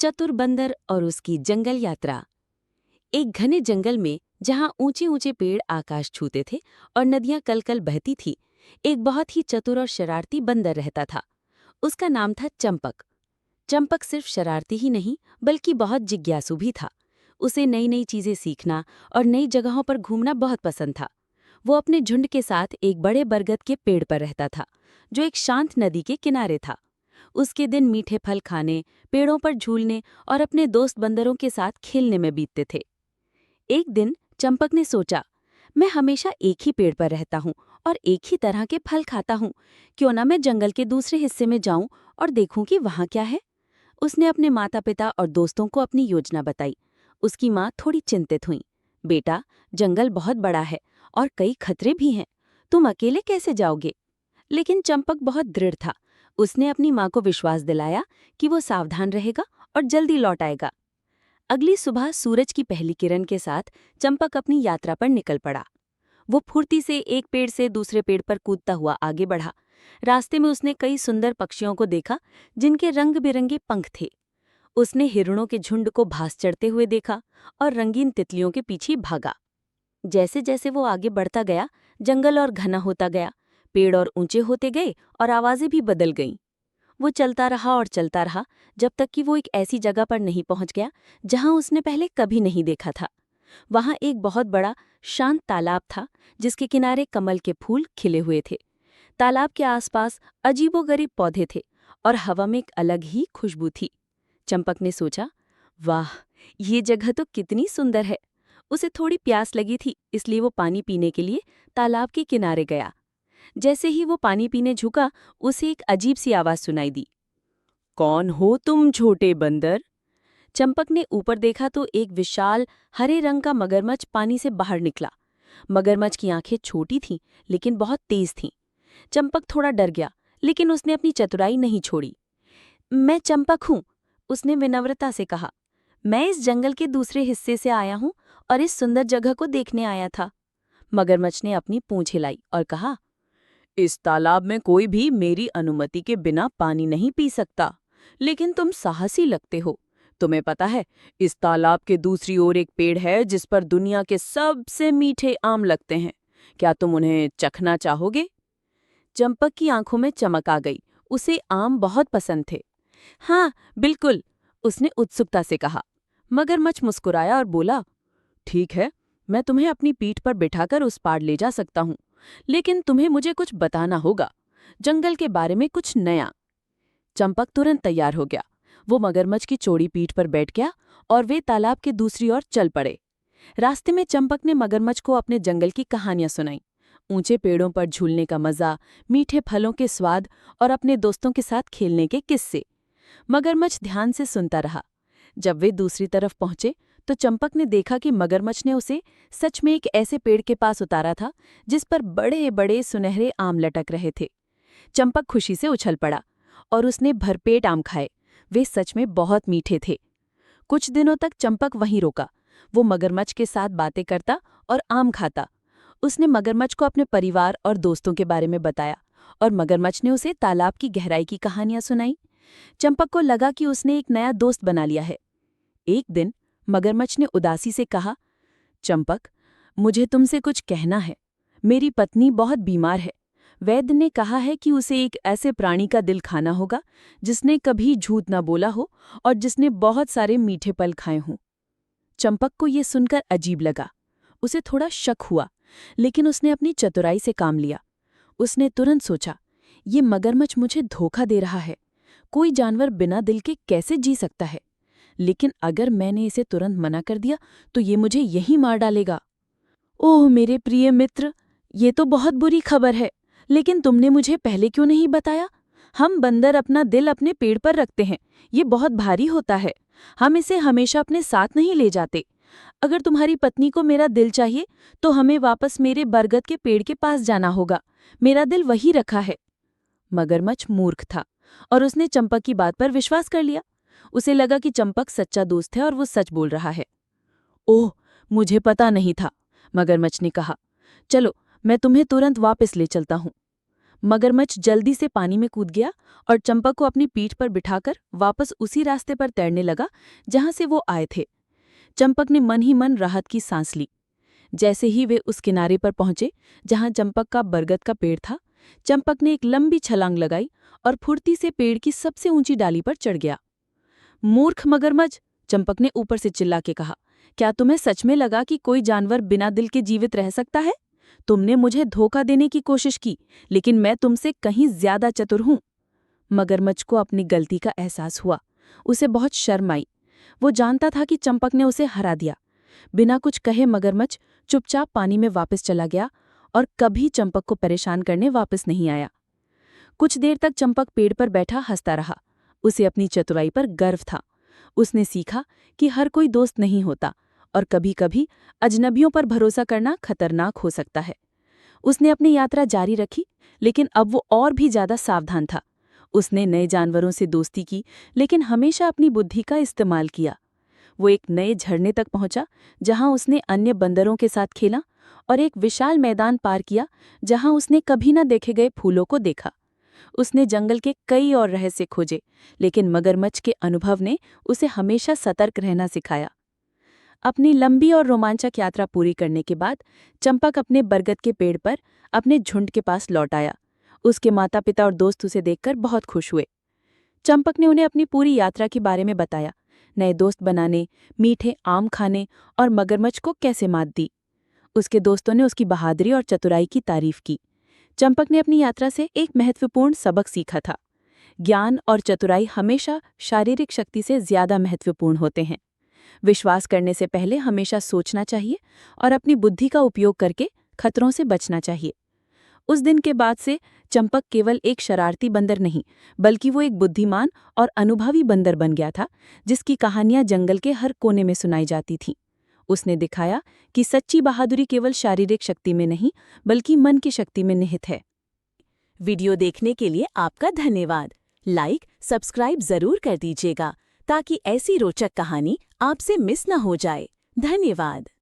चतुर बंदर और उसकी जंगल यात्रा। एक घने जंगल में जहां ऊंचे ऊंचे पेड़ आकाश छूते थे और नदियां कलकल बहती थी, एक बहुत ही चतुर और शरारती बंदर रहता था। उसका नाम था चंपक। चंपक सिर्फ शरारती ही नहीं बल्कि बहुत जिज्ञासु भी था। उसे नई नई चीजें सीखना और नई जगहों पर घूमना बहुत पसंद था। वो अपने झुंड के साथ एक बड़े बरगद के पेड़ पर रहता था, जो एक शांत नदी के किनारे था। उसके दिन मीठे फल खाने, पेड़ों पर झूलने और अपने दोस्त बंदरों के साथ खेलने में बीतते थे। एक दिन चंपक ने सोचा, मैं हमेशा एक ही पेड़ पर रहता हूँ और एक ही तरह के फल खाता हूँ। क्यों ना मैं जंगल के दूसरे हिस्से में जाऊं और देखूं कि वहाँ क्या है। उसने अपने माता पिता और दोस्तों को अपनी योजना बताई। उसकी माँ थोड़ी चिंतित हुई। बेटा, जंगल बहुत बड़ा है और कई खतरे भी हैं। तुम अकेले कैसे जाओगे? लेकिन चंपक बहुत दृढ़ था। उसने अपनी माँ को विश्वास दिलाया कि वो सावधान रहेगा और जल्दी लौट आएगा। अगली सुबह सूरज की पहली किरण के साथ चंपक अपनी यात्रा पर निकल पड़ा। वो फुर्ती से एक पेड़ से दूसरे पेड़ पर कूदता हुआ आगे बढ़ा। रास्ते में उसने कई सुंदर पक्षियों को देखा, जिनके रंग बिरंगे पंख थे। उसने हिरणों के झुंड को भास चढ़ते हुए देखा और रंगीन तितलियों के पीछे भागा। जैसे जैसे वो आगे बढ़ता गया, जंगल और घना होता गया। पेड़ और ऊंचे होते गए और आवाजें भी बदल गईं। वो चलता रहा और चलता रहा, जब तक कि वो एक ऐसी जगह पर नहीं पहुंच गया जहां उसने पहले कभी नहीं देखा था। वहां एक बहुत बड़ा शांत तालाब था, जिसके किनारे कमल के फूल खिले हुए थे। तालाब के आसपास अजीबोगरीब पौधे थे और हवा में एक अलग ही खुशबू थी। चंपक ने सोचा, वाह, ये जगह तो कितनी सुंदर है। उसे थोड़ी प्यास लगी थी, इसलिए वो पानी पीने के लिए तालाब के किनारे गया। जैसे ही वो पानी पीने झुका, उसे एक अजीब सी आवाज सुनाई दी। कौन हो तुम, छोटे बंदर? चंपक ने ऊपर देखा तो एक विशाल हरे रंग का मगरमच्छ पानी से बाहर निकला। मगरमच्छ की आंखें छोटी थीं, लेकिन बहुत तेज थीं। चंपक थोड़ा डर गया, लेकिन उसने अपनी चतुराई नहीं छोड़ी। मैं चंपक हूँ, उसने विनम्रता से कहा। मैं इस जंगल के दूसरे हिस्से से आया हूँ और इस सुंदर जगह को देखने आया था। मगरमच्छ ने अपनी पूंछ हिलाई और कहा, इस तालाब में कोई भी मेरी अनुमति के बिना पानी नहीं पी सकता, लेकिन तुम साहसी लगते हो। तुम्हें पता है, इस तालाब के दूसरी ओर एक पेड़ है जिस पर दुनिया के सबसे मीठे आम लगते हैं। क्या तुम उन्हें चखना चाहोगे? चंपक की आंखों में चमक आ गई। उसे आम बहुत पसंद थे। हाँ, बिल्कुल, उसने उत्सुकता से कहा। मगरमच्छ मुस्कुराया और बोला, ठीक है, मैं तुम्हें अपनी पीठ पर बिठाकर उस पार ले जा सकता हूँ, लेकिन तुम्हें मुझे कुछ बताना होगा, जंगल के बारे में कुछ नया। चंपक तुरंत तैयार हो गया। वो मगरमच्छ की चौड़ी पीठ पर बैठ गया और वे तालाब के दूसरी ओर चल पड़े। रास्ते में चंपक ने मगरमच्छ को अपने जंगल की कहानियां सुनाई। ऊंचे पेड़ों पर झूलने का मजा, मीठे फलों के स्वाद और अपने दोस्तों के साथ खेलने के किस्से। मगरमच्छ ध्यान से सुनता रहा। जब वे दूसरी तरफ पहुंचे तो चंपक ने देखा कि मगरमच्छ ने उसे सच में एक ऐसे पेड़ के पास उतारा था जिस पर बड़े बड़े सुनहरे आम लटक रहे थे। चंपक खुशी से उछल पड़ा और उसने भरपेट आम खाए। वे सच में बहुत मीठे थे। कुछ दिनों तक चंपक वहीं रोका। वो मगरमच्छ के साथ बातें करता और आम खाता। उसने मगरमच्छ को अपने परिवार और दोस्तों के बारे में बताया और मगरमच्छ ने उसे तालाब की गहराई की कहानियां सुनाई। चंपक को लगा कि उसने एक नया दोस्त बना लिया है। एक दिन मगरमच्छ ने उदासी से कहा, चंपक, मुझे तुमसे कुछ कहना है। मेरी पत्नी बहुत बीमार है। वैद्य ने कहा है कि उसे एक ऐसे प्राणी का दिल खाना होगा जिसने कभी झूठ न बोला हो और जिसने बहुत सारे मीठे फल खाए हों। चंपक को ये सुनकर अजीब लगा। उसे थोड़ा शक हुआ, लेकिन उसने अपनी चतुराई से काम लिया। उसने तुरंत सोचा, ये मगरमच्छ मुझे धोखा दे रहा है। कोई जानवर बिना दिल के कैसे जी सकता है? लेकिन अगर मैंने इसे तुरंत मना कर दिया तो ये मुझे यहीं मार डालेगा। ओह मेरे प्रिय मित्र, ये तो बहुत बुरी खबर है, लेकिन तुमने मुझे पहले क्यों नहीं बताया? हम बंदर अपना दिल अपने पेड़ पर रखते हैं। ये बहुत भारी होता है। हम इसे हमेशा अपने साथ नहीं ले जाते। अगर तुम्हारी पत्नी को मेरा दिल चाहिए तो हमें वापस मेरे बरगद के पेड़ के पास जाना होगा। मेरा दिल वही रखा है। मगरमच्छ मूर्ख था और उसने चंपक की बात पर विश्वास कर लिया। उसे लगा कि चंपक सच्चा दोस्त है और वो सच बोल रहा है। ओह, मुझे पता नहीं था, मगरमच्छ ने कहा। चलो, मैं तुम्हें तुरंत वापस ले चलता हूँ। मगरमच्छ जल्दी से पानी में कूद गया और चंपक को अपनी पीठ पर बिठाकर वापस उसी रास्ते पर तैरने लगा जहां से वो आए थे। चंपक ने मन ही मन राहत की सांस ली। जैसे ही वे उस किनारे पर पहुंचे जहां चंपक का बरगद का पेड़ था, चंपक ने एक लंबी छलांग लगाई और फुर्ती से पेड़ की सबसे ऊंची डाली पर चढ़ गया। मूर्ख मगरमच्छ, चंपक ने ऊपर से चिल्ला के कहा, क्या तुम्हें सच में लगा कि कोई जानवर बिना दिल के जीवित रह सकता है? तुमने मुझे धोखा देने की कोशिश की, लेकिन मैं तुमसे कहीं ज्यादा चतुर हूं। मगरमच्छ को अपनी गलती का एहसास हुआ। उसे बहुत शर्म आई। वो जानता था कि चंपक ने उसे हरा दिया। बिना कुछ कहे मगरमच्छ चुपचाप पानी में वापस चला गया और कभी चंपक को परेशान करने वापस नहीं आया। कुछ देर तक चंपक पेड़ पर बैठा हंसता रहा। उसे अपनी चतुराई पर गर्व था। उसने सीखा कि हर कोई दोस्त नहीं होता और कभी-कभी अजनबियों पर भरोसा करना खतरनाक हो सकता है। उसने अपनी यात्रा जारी रखी, लेकिन अब वो और भी ज्यादा सावधान था। उसने नए जानवरों से दोस्ती की, लेकिन हमेशा अपनी बुद्धि का इस्तेमाल किया। वो एक नए झरने तक पहुंचा, जहां उसने अन्य बंदरों के साथ खेला और एक विशाल मैदान पार किया, जहां उसने कभी न देखे गए फूलों को देखा। उसने जंगल के कई और रहस्य खोजे, लेकिन मगरमच्छ के अनुभव ने उसे हमेशा सतर्क रहना सिखाया। अपनी लंबी और रोमांचक यात्रा पूरी करने के बाद चंपक अपने बरगद के पेड़ पर अपने झुंड के पास लौट आया। उसके माता पिता और दोस्त उसे देखकर बहुत खुश हुए। चंपक ने उन्हें अपनी पूरी यात्रा के बारे में बताया, नए दोस्त बनाने, मीठे आम खाने और मगरमच्छ को कैसे मात दी। उसके दोस्तों ने उसकी बहादुरी और चतुराई की तारीफ की। चंपक ने अपनी यात्रा से एक महत्वपूर्ण सबक सीखा था। ज्ञान और चतुराई हमेशा शारीरिक शक्ति से ज्यादा महत्वपूर्ण होते हैं। विश्वास करने से पहले हमेशा सोचना चाहिए और अपनी बुद्धि का उपयोग करके खतरों से बचना चाहिए। उस दिन के बाद से चंपक केवल एक शरारती बंदर नहीं, बल्कि वो एक बुद्धिमान और अनुभवी बंदर बन गया था, जिसकी कहानियां जंगल के हर कोने में सुनाई जाती थीं। उसने दिखाया कि सच्ची बहादुरी केवल शारीरिक शक्ति में नहीं, बल्कि मन की शक्ति में निहित है। वीडियो देखने के लिए आपका धन्यवाद। लाइक, सब्सक्राइब जरूर कर दीजिएगा ताकि ऐसी रोचक कहानी आपसे मिस न हो जाए। धन्यवाद।